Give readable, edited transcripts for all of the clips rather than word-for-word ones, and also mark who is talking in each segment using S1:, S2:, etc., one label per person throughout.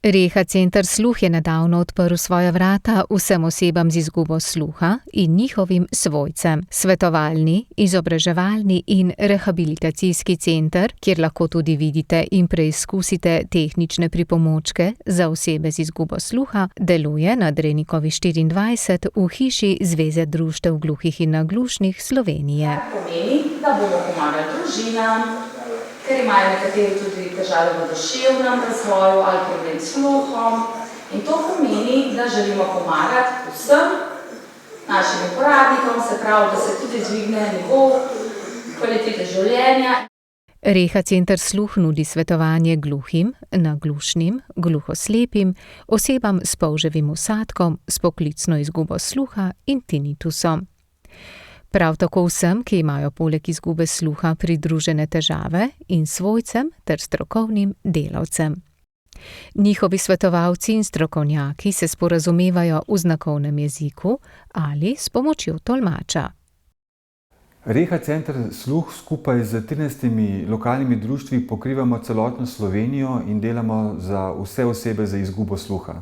S1: Reha center Sluh je nedavno odprl svoja vrata vsem osebam z izgubo sluha in njihovim svojcem. Svetovalni, izobraževalni in rehabilitacijski center, kjer lahko tudi vidite in preizkusite tehnične pripomočke za osebe z izgubo sluha, deluje na Drenikovi 24 v hiši Zveze društev gluhih in naglušnih Slovenije.
S2: Kar pomeni, da bomo pomagali družinam, ker imajo nekateri tudi težave v duševnem razvoju ali problem s sluhom. In to pomeni, da želimo pomagati vsem našim uporabnikom, se pravi, da se tudi dvigne nivo kvalitete življenja.
S1: Reha center Sluh nudi svetovanje gluhim, naglušnim, gluhoslepim, osebam s polževim vsadkom, s poklicno izgubo sluha in tinitusom. Prav tako vsem, ki imajo poleg izgube sluha pridružene težave, in svojcem ter strokovnim delavcem. Njihovi svetovalci in strokovnjaki se sporazumevajo v znakovnem jeziku ali s pomočjo tolmača.
S3: Reha center Sluh skupaj z 13 lokalnimi društvi pokrivamo celotno Slovenijo in delamo za vse osebe z izgubo sluha.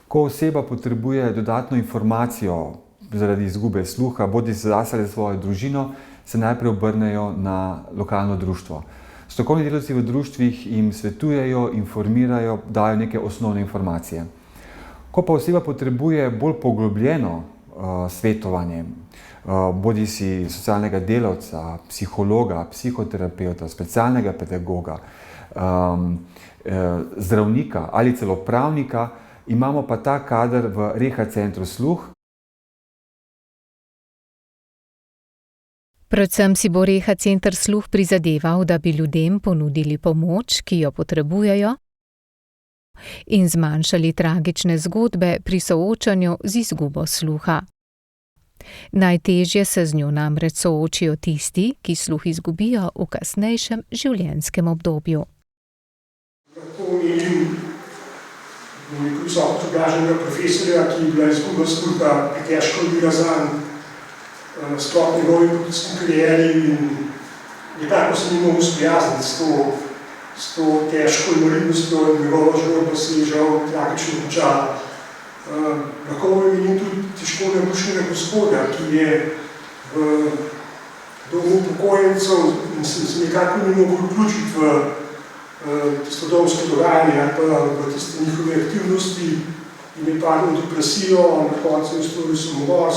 S3: Ko oseba potrebuje dodatno informacijo zaradi izgube sluha, bodi zase ali za svojo družino, se najprej obrnejo na lokalno društvo. Strokovni delavci v društvih jim svetujejo, informirajo, dajo neke osnovne informacije. Ko pa oseba potrebuje bolj poglobljeno svetovanje, bodi si socialnega delavca, psihologa, psihoterapeuta, specialnega pedagoga, zdravnika ali celo pravnika, imamo pa ta kader v Reha centru Sluh.
S1: Predvsem si bo Reha center Sluh prizadeval, da bi ljudem ponudili pomoč, ki jo potrebujejo, in zmanjšali tragične zgodbe pri soočanju z izgubo sluha. Najtežje se z njo namreč soočijo tisti, ki sluh izgubijo v kasnejšem življenjskem obdobju.
S4: Lahko omenim visoko izobraženega profesorja, ki je bila izguba sluha pretežko ovira zanj, sploh njegovi poklicni karieri, in nekako se ni mogel sprijazniti s to težko invalidnostjo in njegova zgodba se je žal tragično končala. Lahko omenim tudi težko naglušnega gospoda, ki je v domu upokojencev in se nekako ni mogel vključiti v tisto domsko dogajanje ali pa v tiste njihove aktivnosti in je padel v depresijo, na koncu je storil samomor.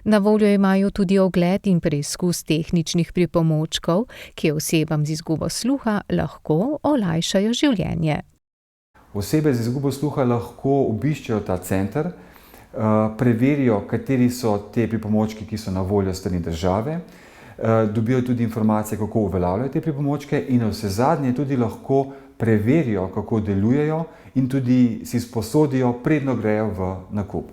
S1: Na voljo imajo tudi ogled in preizkus tehničnih pripomočkov, ki osebam z izgubo sluha lahko olajšajo življenje.
S3: Osebe z izgubo sluha lahko obiščejo ta center, preverijo, kateri so te pripomočki, ki so na voljo s strani države, dobijo tudi informacije, kako uveljavljajo te pripomočke in navsezadnje tudi lahko preverijo, kako delujejo in tudi si sposodijo, predno grejo v nakup.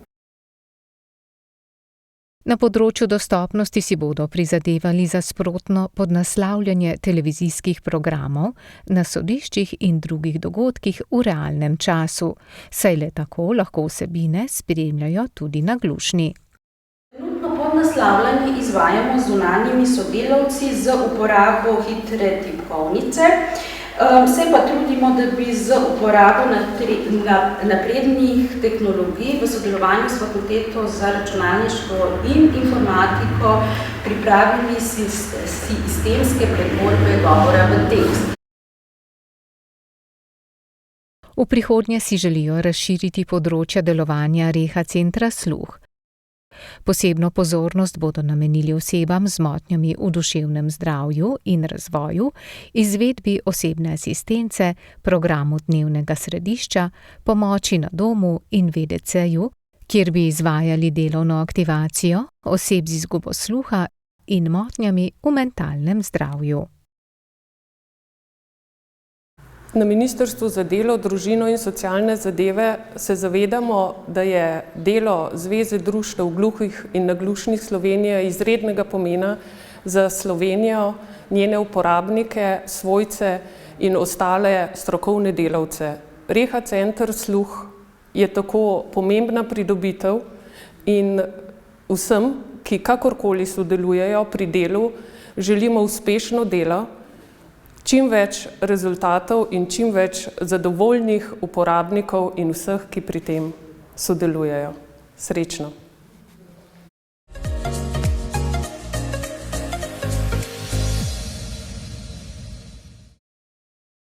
S1: Na področju dostopnosti si bodo prizadevali za sprotno podnaslavljanje televizijskih programov na sodiščih in drugih dogodkih v realnem času, saj le tako lahko vsebine spremljajo tudi naglušni.
S5: Trenutno podnaslavljanje izvajamo z zunanjimi sodelavci z uporabo hitre tipkovnice. Se pa trudimo, da bi z uporabo naprednih tehnologij v sodelovanju s Fakulteto za računalništvo in informatiko pripravili sistemske pretvorbe govora v tekst.
S1: V prihodnje si želijo razširiti področja delovanja Reha centra Sluh. Posebno pozornost bodo namenili osebam z motnjami v duševnem zdravju in razvoju, izvedbi osebne asistence, programu dnevnega središča, pomoči na domu in VDC-ju, kjer bi izvajali delovno aktivacijo oseb z izgubo sluha in motnjami v mentalnem zdravju.
S6: Na Ministrstvu za delo, družino in socialne zadeve se zavedamo, da je delo Zveze društev gluhih in naglušnih Slovenije izrednega pomena za Slovenijo, njene uporabnike, svojce in ostale strokovne delavce. Reha center Sluh je tako pomembna pridobitev in vsem ki kakorkoli sodelujejo pri delu, želimo uspešno delo, čim več rezultatov in čim več zadovoljnih uporabnikov in vseh, ki pri tem sodelujejo. Srečno!